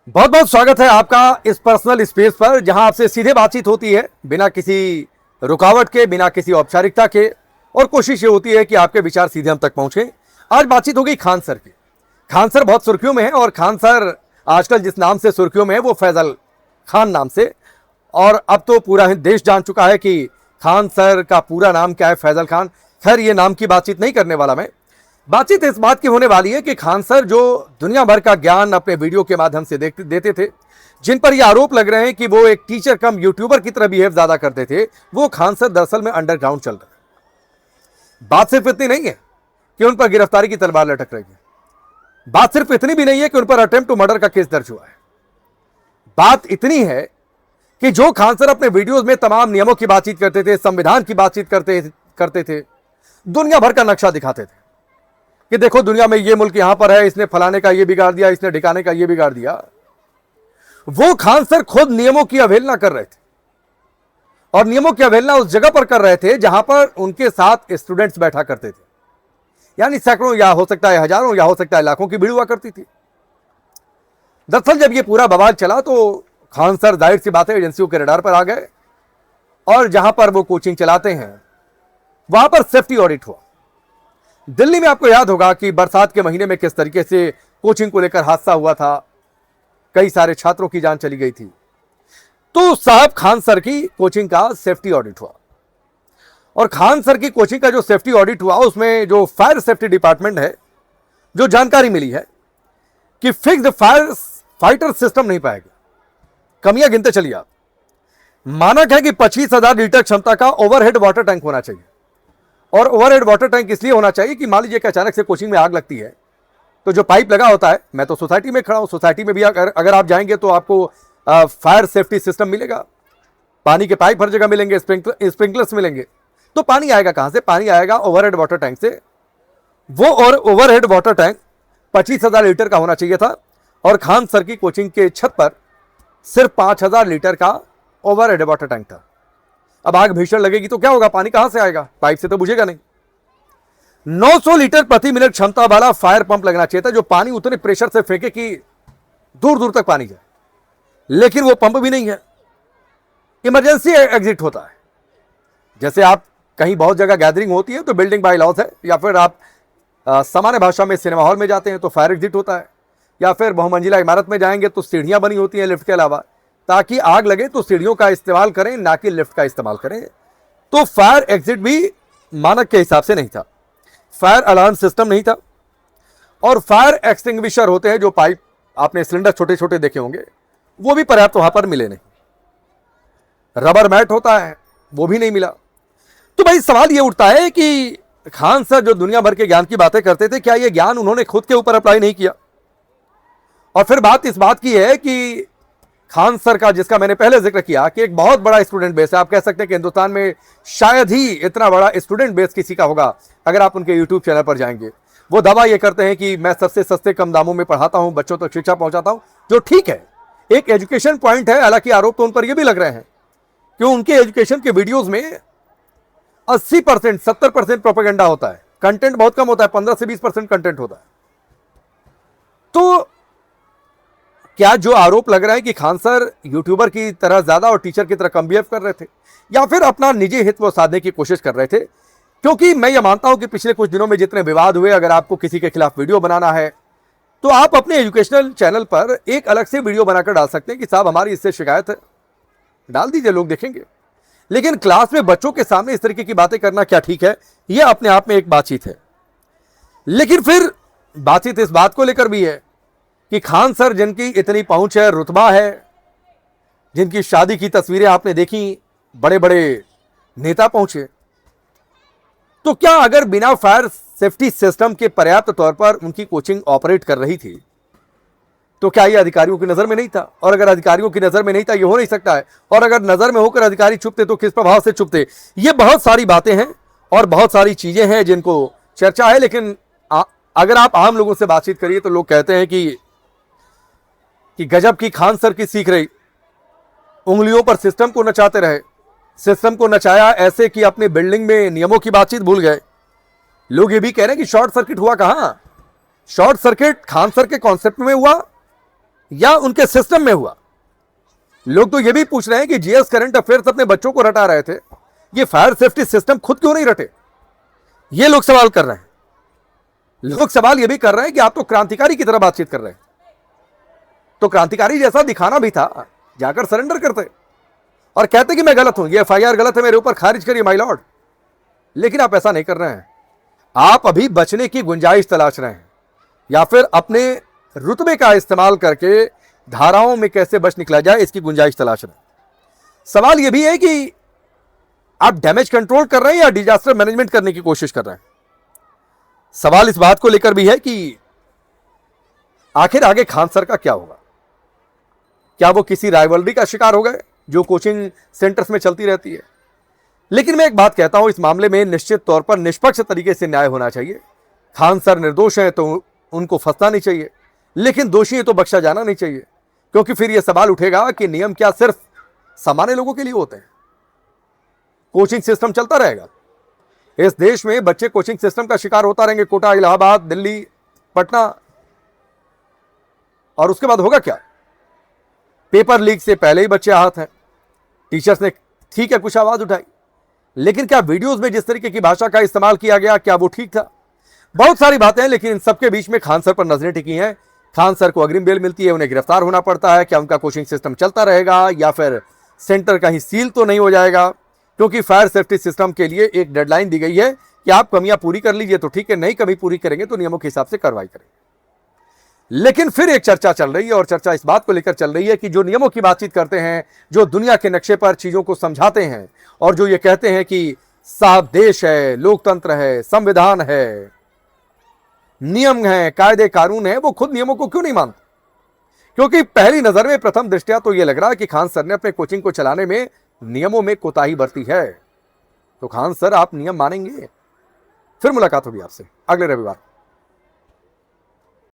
बहुत बहुत स्वागत है आपका इस पर्सनल स्पेस पर, जहां आपसे सीधे बातचीत होती है बिना किसी रुकावट के, बिना किसी औपचारिकता के। और कोशिश ये होती है कि आपके विचार सीधे हम तक पहुंचे। आज बातचीत हो गई खान सर की। खान सर बहुत सुर्खियों में है और खान सर आजकल जिस नाम से सुर्खियों में है वो फैजल खान नाम से। और अब तो पूरा देश जान चुका है कि खान सर का पूरा नाम क्या है, फैजल खान। खैर, ये नाम की बातचीत नहीं करने वाला मैं। बातचीत इस बात की होने वाली है कि खान सर जो दुनिया भर का ज्ञान अपने वीडियो के माध्यम से देते थे, जिन पर ये आरोप लग रहे हैं कि वो एक टीचर कम यूट्यूबर की तरह बिहेव ज्यादा करते थे, वो खान सर दरअसल में अंडरग्राउंड चल रहे हैं। बात सिर्फ इतनी नहीं है कि उन पर गिरफ्तारी की तलवार लटक रही है। बात सिर्फ इतनी भी नहीं है कि उन पर अटेम्प्ट टू मर्डर का केस दर्ज हुआ है। बात इतनी है कि जो खान सर अपने वीडियोज में तमाम नियमों की बातचीत करते थे, संविधान की बातचीत करते थे, दुनिया भर का नक्शा दिखाते थे कि देखो दुनिया में ये मुल्क यहां पर है, इसने फलाने का ये बिगाड़ दिया, इसने ढिकाने का ये बिगाड़ दिया। वो खान सर खुद नियमों की अवहेलना कर रहे थे और नियमों की अवहेलना उस जगह पर कर रहे थे जहां पर उनके साथ स्टूडेंट्स बैठा करते थे। यानी सैकड़ों या हो सकता है हजारों या हो सकता है लाखों की भीड़ हुआ करती थी। दरअसल जब ये पूरा बवाल चला तो खान सर जाहिर सी बात है एजेंसियों के रडार पर आ गए और जहां पर वो कोचिंग चलाते हैं वहां पर सेफ्टी ऑडिट हुआ। दिल्ली में आपको याद होगा कि बरसात के महीने में किस तरीके से कोचिंग को लेकर हादसा हुआ था, कई सारे छात्रों की जान चली गई थी। तो साहब खान सर की कोचिंग का सेफ्टी ऑडिट हुआ और खान सर की कोचिंग का जो सेफ्टी ऑडिट हुआ उसमें जो फायर सेफ्टी डिपार्टमेंट है, जो जानकारी मिली है कि फिक्स्ड फायर फाइटर सिस्टम नहीं पाएगा। कमियां गिनते चलिए आप। मानक है कि 25,000 लीटर क्षमता का ओवरहेड वाटर टैंक होना चाहिए। और ओवरहेड वाटर टैंक इसलिए होना चाहिए कि मान लीजिए कि अचानक से कोचिंग में आग लगती है तो जो पाइप लगा होता है, मैं तो सोसाइटी में खड़ा हूं, सोसाइटी में भी अगर आप जाएंगे तो आपको फायर सेफ्टी सिस्टम मिलेगा। पानी के पाइप हर जगह मिलेंगे, स्प्रिंकलर्स मिलेंगे। तो पानी आएगा कहां से? पानी आएगा ओवरहेड वाटर टैंक से। वो और ओवरहेड वाटर टैंक 25,000 लीटर का होना चाहिए था और खान सर की कोचिंग के छत पर सिर्फ 5,000 लीटर का ओवरहेड वाटर टैंक था। अब आग भीषण लगेगी तो क्या होगा? पानी कहां से आएगा? पाइप से तो बुझेगा नहीं। 900 लीटर प्रति मिनट क्षमता वाला फायर पंप लगना चाहिए था जो पानी उतने प्रेशर से फेंके कि दूर दूर तक पानी जाए। लेकिन वो पंप भी नहीं है। इमरजेंसी एग्जिट होता है। जैसे आप कहीं बहुत जगह गैदरिंग होती है तो बिल्डिंग बाय लॉज है, या फिर आप सामान्य भाषा में सिनेमा हॉल में जाते हैं तो फायर एग्जिट होता है, या फिर बहुमंजिला इमारत में जाएंगे तो सीढ़ियां बनी होती हैं लिफ्ट के अलावा, ताकि आग लगे तो सीढ़ियों का इस्तेमाल करें, ना कि लिफ्ट का इस्तेमाल करें। तो फायर एग्जिट भी मानक के हिसाब से नहीं था, फायर अलार्म सिस्टम नहीं था, और फायर एक्सटिंग्विशर होते हैं जो पाइप आपने सिलेंडर छोटे छोटे देखे होंगे, वो भी पर्याप्त वहां पर मिले नहीं। रबर मैट होता है, वो भी नहीं मिला। तो भाई सवाल ये उठता है कि खान सर जो दुनिया भर के ज्ञान की बातें करते थे, क्या ये ज्ञान उन्होंने खुद के ऊपर अप्लाई नहीं किया? और फिर बात इस बात की है कि खान सर का, जिसका मैंने पहले जिक्र किया कि एक बहुत बड़ा स्टूडेंट बेस है, आप कह सकते हैं कि हिंदुस्तान में शायद ही इतना बड़ा स्टूडेंट बेस किसी का होगा। अगर आप उनके यूट्यूब चैनल पर जाएंगे, वो दावा ये करते हैं कि मैं सबसे सस्ते कम दामों में पढ़ाता हूं, बच्चों तक शिक्षा पहुंचाता हूं, जो ठीक है, एक एजुकेशन पॉइंट है। हालांकि आरोप तो उन पर यह भी लग रहे हैं कि उनके एजुकेशन के वीडियोज में 80% 70% प्रोपेगेंडा होता है, कंटेंट बहुत कम होता है, 15 से 20% कंटेंट होता है। तो क्या जो आरोप लग रहा है कि खान सर यूट्यूबर की तरह ज्यादा और टीचर की तरह कम बिहेव कर रहे थे, या फिर अपना निजी हित वो साधने की कोशिश कर रहे थे? क्योंकि मैं ये मानता हूं कि पिछले कुछ दिनों में जितने विवाद हुए, अगर आपको किसी के खिलाफ वीडियो बनाना है तो आप अपने एजुकेशनल चैनल पर एक अलग से वीडियो बनाकर डाल सकते हैं कि साहब हमारी इससे शिकायत है, डाल दीजिए, लोग देखेंगे। लेकिन क्लास में बच्चों के सामने इस तरीके की बातें करना क्या ठीक है? यह अपने आप में एक बातचीत है। लेकिन फिर बातचीत इस बात को लेकर भी है कि खान सर जिनकी इतनी पहुंच है, रुतबा है, जिनकी शादी की तस्वीरें आपने देखी, बड़े बड़े नेता पहुंचे, तो क्या अगर बिना फायर सेफ्टी सिस्टम के पर्याप्त तौर पर उनकी कोचिंग ऑपरेट कर रही थी तो क्या यह अधिकारियों की नजर में नहीं था? और अगर अधिकारियों की नजर में नहीं था, यह हो नहीं सकता है। और अगर नजर में होकर अधिकारी चुपते तो किस प्रभाव से चुपते? ये बहुत सारी बातें हैं और बहुत सारी चीजें हैं जिनको चर्चा है। लेकिन अगर आप आम लोगों से बातचीत करिए तो लोग कहते हैं कि गजब की खान सर की सीख रही, उंगलियों पर सिस्टम को नचाते रहे, सिस्टम को नचाया ऐसे कि अपने बिल्डिंग में नियमों की बातचीत भूल गए। लोग ये भी कह रहे हैं कि शॉर्ट सर्किट हुआ कहां? शॉर्ट सर्किट खान सर के कॉन्सेप्ट में हुआ या उनके सिस्टम में हुआ? लोग तो ये भी पूछ रहे हैं कि जीएस करंट अफेयर्स अपने बच्चों को रटा रहे थे, ये फायर सेफ्टी सिस्टम खुद क्यों नहीं रटे? ये लोग सवाल कर रहे हैं। लोग सवाल ये भी कर रहे हैं कि आप तो क्रांतिकारी की तरह बातचीत कर रहे हैं, तो क्रांतिकारी जैसा दिखाना भी था, जाकर सरेंडर करते और कहते कि मैं गलत हूं, ये एफआईआर गलत है, मेरे ऊपर खारिज करिए माय लॉर्ड। लेकिन आप ऐसा नहीं कर रहे हैं। आप अभी बचने की गुंजाइश तलाश रहे हैं, या फिर अपने रुतबे का इस्तेमाल करके धाराओं में कैसे बच निकला जाए इसकी गुंजाइश तलाश रहे हैं। सवाल यह भी है कि आप डैमेज कंट्रोल कर रहे हैं या डिजास्टर मैनेजमेंट करने की कोशिश कर रहे हैं। सवाल इस बात को लेकर भी है कि आखिर आगे खान सर का क्या होगा? क्या वो किसी राइवलरी का शिकार हो गए जो कोचिंग सेंटर्स में चलती रहती है? लेकिन मैं एक बात कहता हूं, इस मामले में निश्चित तौर पर निष्पक्ष तरीके से न्याय होना चाहिए। खान सर निर्दोष हैं तो उनको फंसना नहीं चाहिए, लेकिन दोषी है तो बख्शा जाना नहीं चाहिए, क्योंकि फिर यह सवाल उठेगा कि नियम क्या सिर्फ सामान्य लोगों के लिए होते हैं? कोचिंग सिस्टम चलता रहेगा, इस देश में बच्चे कोचिंग सिस्टम का शिकार होता रहेंगे, कोटा, इलाहाबाद, दिल्ली, पटना, और उसके बाद होगा क्या? पेपर लीक से पहले ही बच्चे आहत हैं। टीचर्स ने ठीक है कुछ आवाज उठाई, लेकिन क्या वीडियोस में जिस तरीके की भाषा का इस्तेमाल किया गया क्या वो ठीक था? बहुत सारी बातें हैं, लेकिन इन सबके बीच में खान सर पर नजरें टिकी हैं। खान सर को अग्रिम बेल मिलती है, उन्हें गिरफ्तार होना पड़ता है। क्या उनका कोचिंग सिस्टम चलता रहेगा या फिर सेंटर कहीं सील तो नहीं हो जाएगा? क्योंकि फायर सेफ्टी सिस्टम के लिए एक डेडलाइन दी गई है कि आप कमियां पूरी कर लीजिए तो ठीक है, नहीं कमी पूरी करेंगे तो नियमों के हिसाब से कार्रवाई करेंगे। लेकिन फिर एक चर्चा चल रही है, और चर्चा इस बात को लेकर चल रही है कि जो नियमों की बातचीत करते हैं, जो दुनिया के नक्शे पर चीजों को समझाते हैं, और जो ये कहते हैं कि साफ देश है, लोकतंत्र है, संविधान है, नियम है, कायदे कानून है, वो खुद नियमों को क्यों नहीं मानते? क्योंकि पहली नजर में, प्रथम दृष्टया तो यह लग रहा है कि खान सर ने अपने कोचिंग को चलाने में नियमों में कोताही बरती है। तो खान सर, आप नियम मानेंगे? फिर मुलाकात होगी आपसे अगले रविवार।